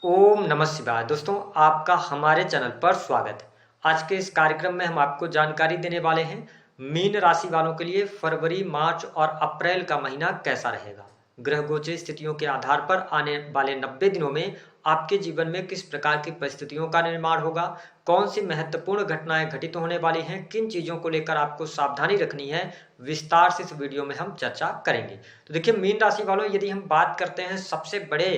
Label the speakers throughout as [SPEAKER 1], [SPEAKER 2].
[SPEAKER 1] ओम नमः शिवाय। दोस्तों, आपका हमारे चैनल पर स्वागत है। आज के इस कार्यक्रम में हम आपको जानकारी देने वाले हैं मीन राशि वालों के लिए फरवरी, मार्च और अप्रैल का महीना कैसा रहेगा। ग्रह गोचर स्थितियों के आधार पर आने वाले 90 दिनों में आपके जीवन में किस प्रकार की परिस्थितियों का निर्माण होगा, कौन सी महत्वपूर्ण घटनाएं घटित होने वाली हैं, किन चीजों को लेकर आपको सावधानी रखनी है, विस्तार से इस वीडियो में हम चर्चा करेंगे। तो देखिए, मीन राशि वालों, यदि हम बात करते हैं सबसे बड़े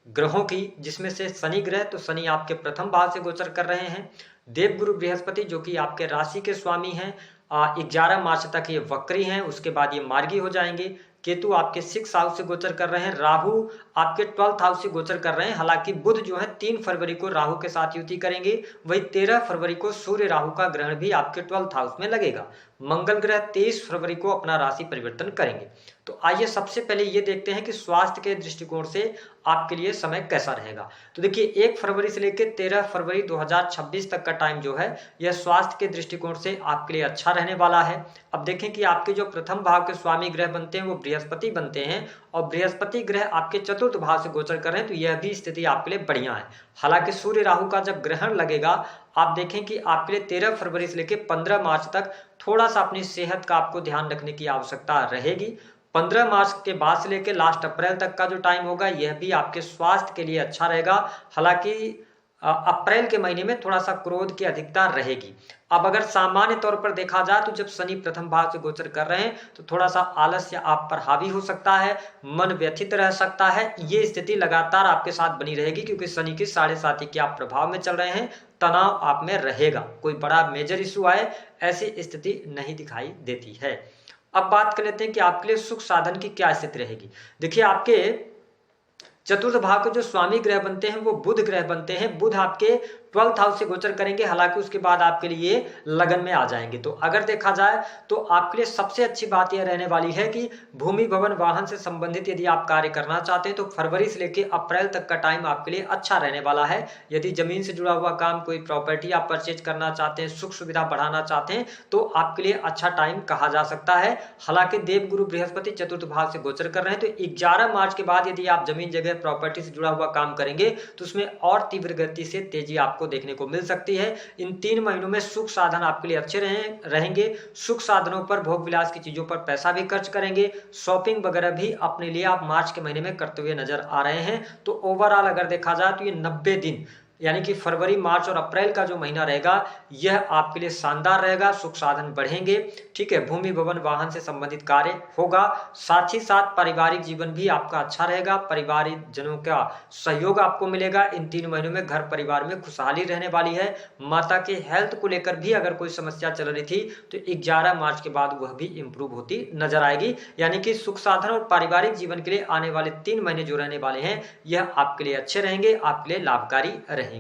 [SPEAKER 1] ग्रहों की, जिसमें से शनि ग्रह, तो शनि आपके प्रथम भाव से गोचर कर रहे हैं। देवगुरु बृहस्पति जो कि आपके राशि के स्वामी हैं, 11 मार्च तक ये वक्री हैं, उसके बाद ये मार्गी हो जाएंगे। केतु आपके 6 हाउस से गोचर कर रहे हैं। राहु आपके 12th हाउस से गोचर कर रहे हैं। हालांकि बुध जो है 3 फरवरी को राहु के साथ युति करेंगे। वही 13 फरवरी को सूर्य राहु का ग्रहण भी आपके 12th हाउस में लगेगा। मंगल ग्रह 23 फरवरी को अपना राशि परिवर्तन करेंगे। तो आइए सबसे पहले ये देखते हैं कि स्वास्थ्य के दृष्टिकोण से आपके लिए समय कैसा रहेगा। तो देखिए, 1 फरवरी से लेकर 13 फरवरी 2026 तक का टाइम जो है, यह स्वास्थ्य के दृष्टिकोण से आपके लिए अच्छा रहने वाला है। अब देखें कि आपके जो प्रथम भाव के स्वामी ग्रह बनते हैं वो बृहस्पति बनते हैं, और बृहस्पति ग्रह आपके चतुर्थ भाव से गोचर कर रहे हैं, तो यह भी स्थिति आपके लिए बढ़िया है। हालांकि सूर्य राहु का जब ग्रहण लगेगा, आप देखें कि आपके लिए 13 फरवरी से लेकर 15 मार्च तक थोड़ा सा अपनी सेहत का आपको ध्यान रखने की आवश्यकता रहेगी। 15 मार्च के बाद से लेकर लास्ट अप्रैल तक का जो टाइम होगा, यह भी आपके स्वास्थ्य के लिए अच्छा रहेगा। हालांकि अप्रैल के महीने में थोड़ा सा क्रोध की अधिकता रहेगी। अब अगर सामान्य तौर पर देखा जाए तो जब शनि प्रथम भाव से गोचर कर रहे हैं तो थोड़ा सा आलस्य आप पर हावी हो सकता है, मन व्यथित रह सकता है। ये स्थिति लगातार आपके साथ बनी रहेगी, क्योंकि शनि की 7.5 के आप प्रभाव में चल रहे हैं। तनाव आप में रहेगा, कोई बड़ा मेजर इशू आए ऐसी स्थिति नहीं दिखाई देती है। अब बात कर लेते हैं कि आपके लिए सुख साधन की क्या स्थिति रहेगी। देखिए, आपके चतुर्थ भाव के जो स्वामी ग्रह बनते हैं वो बुध ग्रह बनते हैं। बुध आपके 12th हाउस से गोचर करेंगे। हालांकि उसके बाद आपके लिए लगन में आ जाएंगे। तो अगर देखा जाए तो आपके लिए सबसे अच्छी बात यह रहने वाली है कि भूमि भवन वाहन से संबंधित यदि आप कार्य करना चाहते हैं तो फरवरी से लेकर अप्रैल तक का टाइम आपके लिए अच्छा रहने वाला है। यदि जमीन से जुड़ा हुआ काम, कोई प्रॉपर्टी आप परचेज करना चाहते हैं, सुख सुविधा बढ़ाना चाहते हैं, तो आपके लिए अच्छा टाइम कहा जा सकता है। हालांकि देवगुरु बृहस्पति चतुर्थ भाव से गोचर कर रहे हैं, तो 11 मार्च के बाद यदि आप जमीन जगह प्रॉपर्टी से जुड़ा हुआ काम करेंगे तो उसमें और तीव्र गति से तेजी आपको देखने को मिल सकती है। इन 3 महीनों में सुख साधन आपके लिए अच्छे रहेंगे। सुख साधनों पर, भोग विलास की चीजों पर पैसा भी खर्च करेंगे। शॉपिंग वगैरह भी अपने लिए आप मार्च के महीने में करते हुए नजर आ रहे हैं। तो ओवरऑल अगर देखा जाए तो ये 90 दिन यानी कि फरवरी, मार्च और अप्रैल का जो महीना रहेगा, यह आपके लिए शानदार रहेगा। सुख साधन बढ़ेंगे, ठीक है। भूमि भवन वाहन से संबंधित कार्य होगा। साथ ही साथ पारिवारिक जीवन भी आपका अच्छा रहेगा। परिवारिक जनों का सहयोग आपको मिलेगा। इन 3 महीनों में घर परिवार में खुशहाली रहने वाली है। माता के हेल्थ को लेकर भी अगर कोई समस्या चल रही थी तो 11 मार्च के बाद वह भी इंप्रूव होती नजर आएगी। यानी कि सुख साधन और पारिवारिक जीवन के लिए आने वाले 3 महीने जो रहने वाले हैं, यह आपके लिए अच्छे रहेंगे, आपके लिए लाभकारी रहेंगे।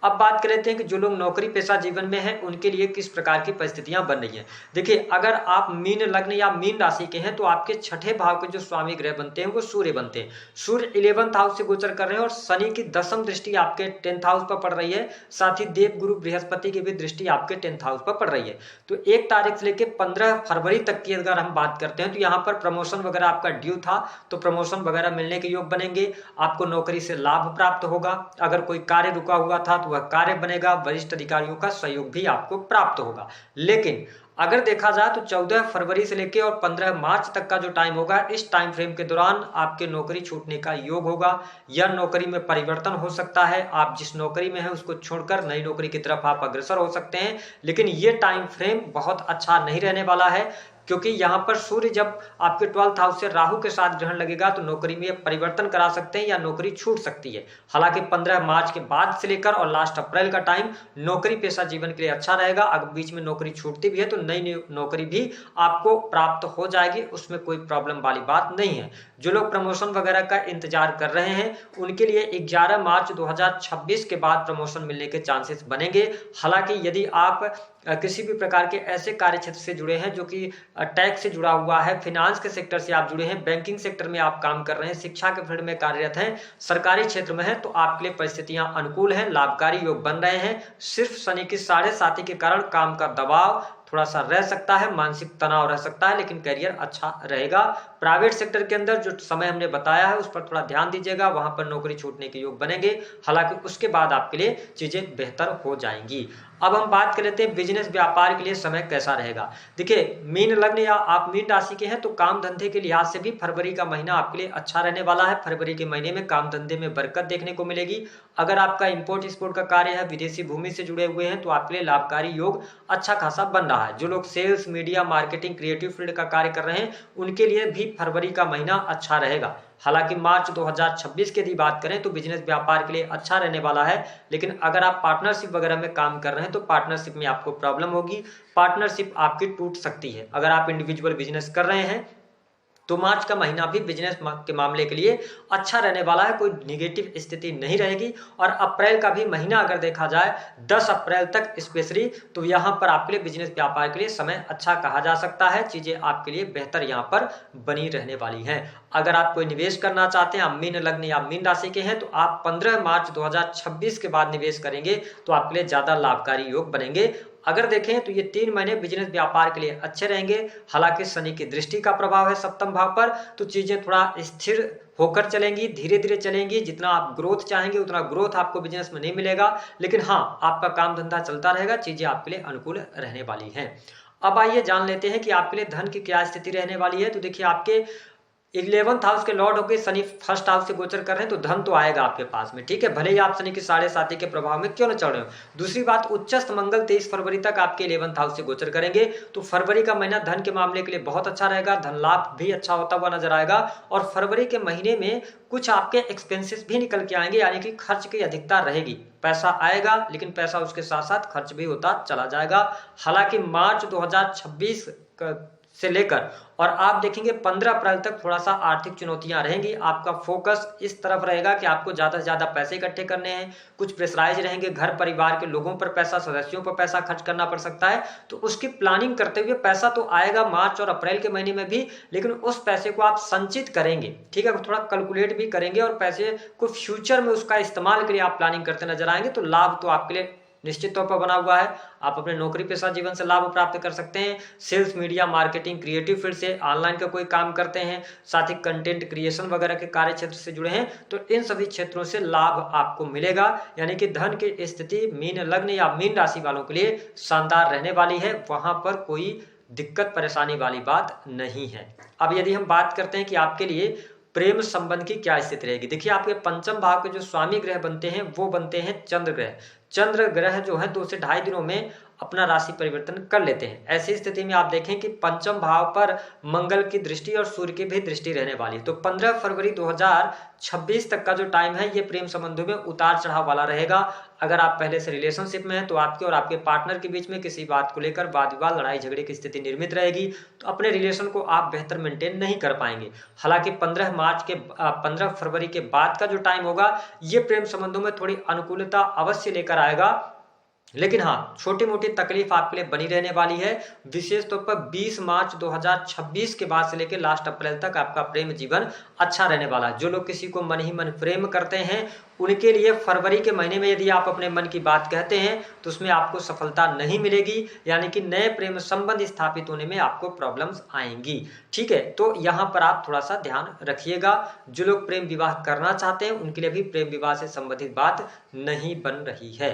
[SPEAKER 1] अब बात कर लेते हैं कि जो लोग नौकरी पेशा जीवन में हैं उनके लिए किस प्रकार की परिस्थितियां बन रही हैं। देखिए, अगर आप मीन लग्न या मीन राशि के हैं तो आपके छठे भाव के जो स्वामी ग्रह बनते हैं वो सूर्य बनते हैं। सूर्य 11th हाउस से गोचर कर रहे हैं और शनि की 10वीं दृष्टि आपके 10th हाउस पर पड़ रही है। साथ ही देव गुरु बृहस्पति की भी दृष्टि आपके 10th हाउस पर पड़ रही है। तो 1 तारीख से लेकर 15 फरवरी तक की अगर हम बात करते हैं तो यहाँ पर प्रमोशन वगैरह आपका ड्यू था, तो प्रमोशन वगैरह मिलने के योग बनेंगे। आपको नौकरी से लाभ प्राप्त होगा। अगर कोई कार्य रुका हुआ था तो वह कार्य बनेगा। वरिष्ठ अधिकारियों का सहयोग भी आपको प्राप्त होगा। लेकिन अगर देखा जाए तो 14 फरवरी से लेकर और 15 मार्च तक का जो टाइम होगा, इस टाइम फ्रेम के दौरान आपके नौकरी छूटने का योग होगा या नौकरी में परिवर्तन हो सकता है। आप जिस नौकरी में हैं उसको छोड़कर नई नौकरी की तरफ आप अग्रसर हो सकते हैं। लेकिन ये टाइम फ्रेम बहुत अच्छा नहीं रहने वाला है, क्योंकि यहाँ पर सूर्य जब आपके 12th हाउस से राहु के साथ ग्रहण लगेगा तो नौकरी में परिवर्तन करा सकते हैं या नौकरी छूट सकती है। हालांकि 15 मार्च के बाद से लेकर और लास्ट अप्रैल का टाइम नौकरी पेशा जीवन के लिए अच्छा रहेगा। अगर बीच में नौकरी छूटती भी है तो नई नौकरी भी आपको प्राप्त हो जाएगी, उसमें कोई प्रॉब्लम वाली बात नहीं है। जो लोग प्रमोशन वगैरह का इंतजार कर रहे हैं उनके लिए 11 मार्च 2026 के बाद प्रमोशन मिलने के चांसेस बनेंगे। हालांकि यदि आप किसी भी प्रकार के ऐसे कार्य क्षेत्र से जुड़े हैं जो कि टैक्स से जुड़ा हुआ है, फाइनेंस के सेक्टर से आप जुड़े हैं, बैंकिंग सेक्टर में आप काम कर रहे हैं, शिक्षा के फील्ड में कार्यरत हैं, सरकारी क्षेत्र में हैं, तो आपके लिए परिस्थितियां अनुकूल हैं, लाभकारी योग बन रहे हैं। सिर्फ शनि की 7.5 के कारण काम का दबाव थोड़ा सा रह सकता है, मानसिक तनाव रह सकता है, लेकिन करियर अच्छा रहेगा। प्राइवेट सेक्टर के अंदर जो समय हमने बताया है उस पर थोड़ा ध्यान दीजिएगा, वहां पर नौकरी छूटने के योग बनेंगे, हालांकि उसके बाद आपके लिए चीजें बेहतर हो जाएंगी। अब हम बात कर लेते हैं बिजनेस व्यापार के लिए समय कैसा रहेगा। देखिए, मीन लग्न या आप मीन राशि के हैं तो काम धंधे के लिहाज से भी फरवरी का महीना आपके लिए अच्छा रहने वाला है। फरवरी के महीने में काम धंधे में बरकत देखने को मिलेगी। अगर आपका इंपोर्ट एक्सपोर्ट का कार्य है, विदेशी भूमि से जुड़े हुए हैं, तो आपके लिए लाभकारी योग अच्छा खासा बन रहा है। जो लोग sales, media, marketing, creative field का कार्य कर रहे हैं उनके लिए भी फरवरी का महीना अच्छा रहेगा। हालांकि मार्च 2026 की यदि बात करें तो बिजनेस व्यापार के लिए अच्छा रहने वाला है, लेकिन अगर आप पार्टनरशिप वगैरह में काम कर रहे हैं तो पार्टनरशिप में आपको प्रॉब्लम होगी, पार्टनरशिप आपकी टूट सकती है। अगर आप इंडिविजुअल बिजनेस कर रहे हैं तो मार्च का महीना भी बिजनेस के मामले के लिए अच्छा रहने वाला है, कोई निगेटिव स्थिति नहीं रहेगी। और अप्रैल का भी महीना अगर देखा जाए 10 अप्रैल तक स्पेशली, तो यहाँ पर आपके लिए बिजनेस व्यापार के लिए समय अच्छा कहा जा सकता है। चीजें आपके लिए बेहतर यहाँ पर बनी रहने वाली हैं। अगर आप कोई निवेश करना चाहते हैं, आप मीन लग्न या मीन राशि के हैं, तो आप 15 मार्च 2026 के बाद निवेश करेंगे तो आपके लिए ज्यादा लाभकारी योग बनेंगे। अगर देखें तो ये 3 महीने बिजनेस व्यापार के लिए अच्छे रहेंगे। हालांकि शनि की दृष्टि का प्रभाव है सप्तम भाव पर, तो चीजें थोड़ा स्थिर होकर चलेंगी, धीरे धीरे चलेंगी। जितना आप ग्रोथ चाहेंगे उतना ग्रोथ आपको बिजनेस में नहीं मिलेगा, लेकिन हाँ, आपका काम धंधा चलता रहेगा, चीजें आपके लिए अनुकूल रहने वाली हैं। अब आइए जान लेते हैं कि आपके लिए धन की क्या स्थिति रहने वाली है। तो देखिए, आपके 11th हाउस के लॉर्ड होकर शनि फर्स्ट हाउस से गोचर कर रहे हैं, तो धन तो आएगा आपके पास में, ठीक है, भले ही आप शनि की 7.5 के प्रभाव में क्यों न चल रहे हो। दूसरी बात, उच्चस्थ मंगल 23 फरवरी तक आपके 11th हाउस से गोचर करेंगे, तो फरवरी का महीना धन के मामले के लिए बहुत अच्छा रहेगा, धन लाभ भी अच्छा होता हुआ नजर आएगा। और फरवरी के महीने में कुछ आपके एक्सपेंसेस भी निकल के आएंगे, यानी कि खर्च की अधिकता रहेगी। पैसा आएगा लेकिन पैसा उसके साथ साथ खर्च भी होता चला जाएगा। हालांकि मार्च 2026 से लेकर और आप देखेंगे 15 अप्रैल तक थोड़ा सा आर्थिक चुनौतियां रहेंगी। आपका फोकस इस तरफ रहेगा कि आपको ज्यादा से ज्यादा पैसे इकट्ठे करने हैं, कुछ प्रेशराइज रहेंगे, घर परिवार के लोगों पर पैसा, सदस्यों पर पैसा खर्च करना पड़ सकता है। तो उसकी प्लानिंग करते हुए पैसा तो आएगा मार्च और अप्रैल के महीने में भी, लेकिन उस पैसे को आप संचित करेंगे, ठीक है, थोड़ा कैलकुलेट भी करेंगे और पैसे को फ्यूचर में उसका इस्तेमाल के लिए आप प्लानिंग करते नजर आएंगे। तो लाभ तो आपके लिए निश्चित तौर पर बना हुआ है। आप अपने नौकरी पेशा जीवन से लाभ प्राप्त कर सकते हैं। Sales, media, marketing, creative field से ऑनलाइन का कोई काम करते हैं, साथ ही कंटेंट क्रिएशन वगैरह के कार्य क्षेत्र से जुड़े हैं, तो इन सभी क्षेत्रों से लाभ आपको मिलेगा। यानी कि धन की स्थिति मीन लग्न या मीन राशि वालों के लिए शानदार रहने वाली है, वहां पर कोई दिक्कत परेशानी वाली बात नहीं है। अब यदि हम बात करते हैं कि आपके लिए प्रेम संबंध की क्या स्थिति रहेगी। देखिए, आपके पंचम भाव के जो स्वामी ग्रह बनते हैं वो बनते हैं चंद्र ग्रह। चंद्र ग्रह जो है 2 से ढाई दिनों में अपना राशि परिवर्तन कर लेते हैं। ऐसी स्थिति में आप देखें कि पंचम भाव पर मंगल की दृष्टि और सूर्य की भी दृष्टि रहने वाली है। तो 15 फरवरी 2026 तक का जो टाइम है ये प्रेम संबंधों में उतार चढ़ाव वाला रहेगा। अगर आप पहले से रिलेशनशिप में हैं तो आपके और आपके पार्टनर के बीच में किसी बात को लेकर वाद विवाद, लड़ाई झगड़े की स्थिति निर्मित रहेगी, तो अपने रिलेशन को आप बेहतर मेंटेन नहीं कर पाएंगे। हालांकि 15 फरवरी के बाद का जो टाइम होगा ये प्रेम संबंधों में थोड़ी अनुकूलता अवश्य लेकर आएगा, लेकिन हाँ, छोटी मोटी तकलीफ आपके लिए बनी रहने वाली है। विशेष तौर पर 20 मार्च 2026 के बाद से लेकर लास्ट अप्रैल तक आपका प्रेम जीवन अच्छा रहने वाला है। जो लोग किसी को मन ही मन प्रेम करते हैं उनके लिए फरवरी के महीने में यदि आप अपने मन की बात कहते हैं तो उसमें आपको सफलता नहीं मिलेगी, यानी कि नए प्रेम संबंध स्थापित होने में आपको प्रॉब्लम्स आएंगी, ठीक है। तो यहाँ पर आप थोड़ा सा ध्यान रखिएगा। जो लोग प्रेम विवाह करना चाहते हैं उनके लिए भी प्रेम विवाह से संबंधित बात नहीं बन रही है।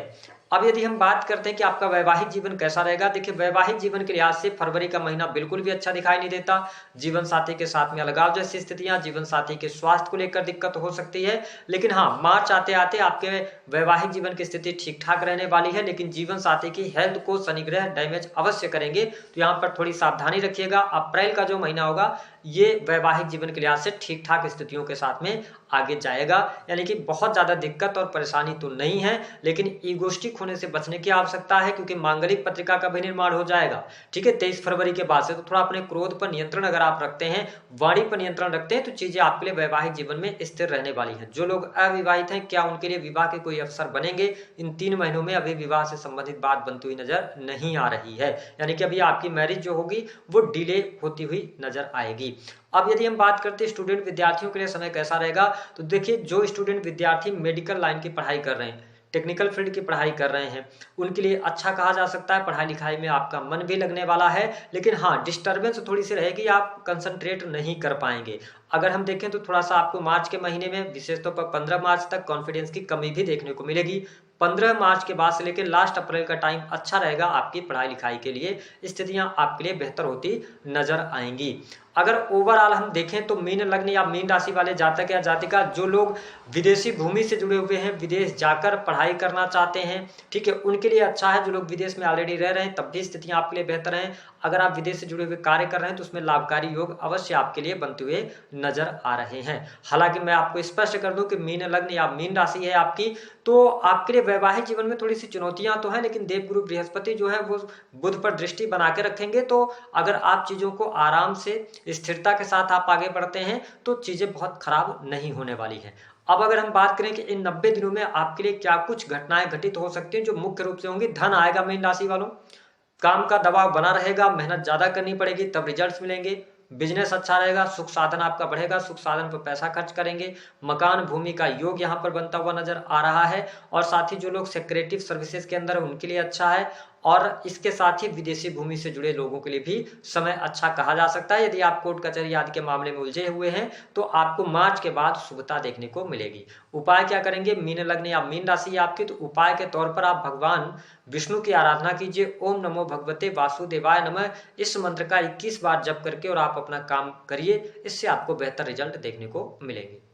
[SPEAKER 1] अब यदि हम बात करते हैं कि आपका वैवाहिक जीवन कैसा रहेगा। देखिए, वैवाहिक जीवन के लिहाज से फरवरी का महीना बिल्कुल भी अच्छा दिखाई नहीं देता। जीवन साथी के साथ में अलगाव जैसी स्थितियां, जीवन साथी के स्वास्थ्य को लेकर दिक्कत हो सकती है, लेकिन हाँ, मार्च आते आते आपके वैवाहिक जीवन की स्थिति ठीक ठाक रहने वाली है। लेकिन जीवन साथी की हेल्थ को शनि ग्रह डैमेज अवश्य करेंगे, तो यहाँ पर थोड़ी सावधानी रखिएगा। अप्रैल का जो महीना होगा ये वैवाहिक जीवन के लिहाज से ठीक ठाक स्थितियों के साथ में आगे जाएगा, यानी कि बहुत ज्यादा दिक्कत और परेशानी तो नहीं है, लेकिन ईगोस्टिक होने से बचने की आवश्यकता है, क्योंकि मांगलिक पत्रिका का भी निर्माण हो जाएगा, ठीक है, 23 फरवरी के बाद से। तो थोड़ा अपने क्रोध पर नियंत्रण अगर आप रखते हैं, वाणी पर नियंत्रण रखते हैं, तो चीजें आपके लिए वैवाहिक जीवन में स्थिर रहने वाली है। जो लोग अविवाहित हैं, क्या उनके लिए विवाह के कोई अवसर बनेंगे? इन 3 महीनों में अभी विवाह से संबंधित बात बनती हुई नजर नहीं आ रही है, यानी कि अभी आपकी मैरिज जो होगी वो डिले होती हुई नजर आएगी। अब यदि हम बात करते हैं स्टूडेंट विद्यार्थियों के लिए समय कैसा रहेगा, तो देखिए, जो स्टूडेंट विद्यार्थी मेडिकल लाइन की पढ़ाई कर रहे हैं, टेक्निकल फील्ड की पढ़ाई कर रहे हैं, उनके लिए अच्छा कहा जा सकता है। पढ़ाई लिखाई में आपका मन भी लगने वाला है, लेकिन हाँ, डिस्टर्बेंस थोड़ी सी रहेगी, आप कंसंट्रेट नहीं कर पाएंगे। अगर हम देखें तो थोड़ा सा आपको मार्च के महीने में विशेष तौर पर 15 मार्च तक कॉन्फिडेंस की कमी भी देखने को मिलेगी। 15 मार्च के बाद से लेकर लास्ट अप्रैल का टाइम अच्छा रहेगा आपकी पढ़ाई लिखाई के लिए, स्थितियां आपके लिए बेहतर होती नजर आएंगी। अगर ओवरऑल हम देखें तो मीन लग्न या मीन राशि वाले जातक या जातिका जो लोग विदेशी भूमि से जुड़े हुए हैं, विदेश जाकर पढ़ाई करना चाहते हैं, ठीक है, उनके लिए अच्छा है। जो लोग विदेश में ऑलरेडी रह रहे हैं तब भी स्थितियां आपके लिए बेहतर हैं। अगर आप विदेश से जुड़े हुए कार्य कर रहे हैं तो उसमें लाभकारी योग अवश्य आपके लिए बनते हुए नजर आ रहे हैं। हालांकि मैं आपको स्पष्ट कर दूं कि मीन लग्न या मीन राशि है आपकी, तो आपके लिए वैवाहिक जीवन में थोड़ी सी चुनौतियां तो हैं, लेकिन देवगुरु बृहस्पति जो है वो बुध पर दृष्टि बना के रखेंगे। तो अगर आप चीजों को आराम से स्थिरता के साथ आप आगे बढ़ते हैं तो चीजें बहुत खराब नहीं होने वाली हैं। अब अगर हम बात करें कि इन 90 दिनों में आपके लिए क्या कुछ घटनाएं घटित हो सकती हैं जो मुख्य रूप से होंगी। धन आएगा मीन राशि वालों, काम का दबाव बना रहेगा, मेहनत ज्यादा करनी पड़ेगी तब रिजल्ट्स मिलेंगे। बिजनेस अच्छा रहेगा, सुख साधन आपका बढ़ेगा, सुख साधन पर पैसा खर्च करेंगे। मकान भूमि का योग यहाँ पर बनता हुआ नजर आ रहा है। और साथ ही जो लोग सेक्रेटिव सर्विसेज के अंदर है उनके लिए अच्छा है। और इसके साथ ही विदेशी भूमि से जुड़े लोगों के लिए भी समय अच्छा कहा जा सकता है। यदि आप कोर्ट कचहरी आदि के मामले में उलझे हुए हैं तो आपको मार्च के बाद शुभता देखने को मिलेगी। उपाय क्या करेंगे, मीन लग्न या मीन राशि आपकी, तो उपाय के तौर पर आप भगवान विष्णु की आराधना कीजिए। ओम नमो भगवते वासुदेवाय नमः, इस मंत्र का 21 बार जप करके और आप अपना काम करिए, इससे आपको बेहतर रिजल्ट देखने को मिलेंगे।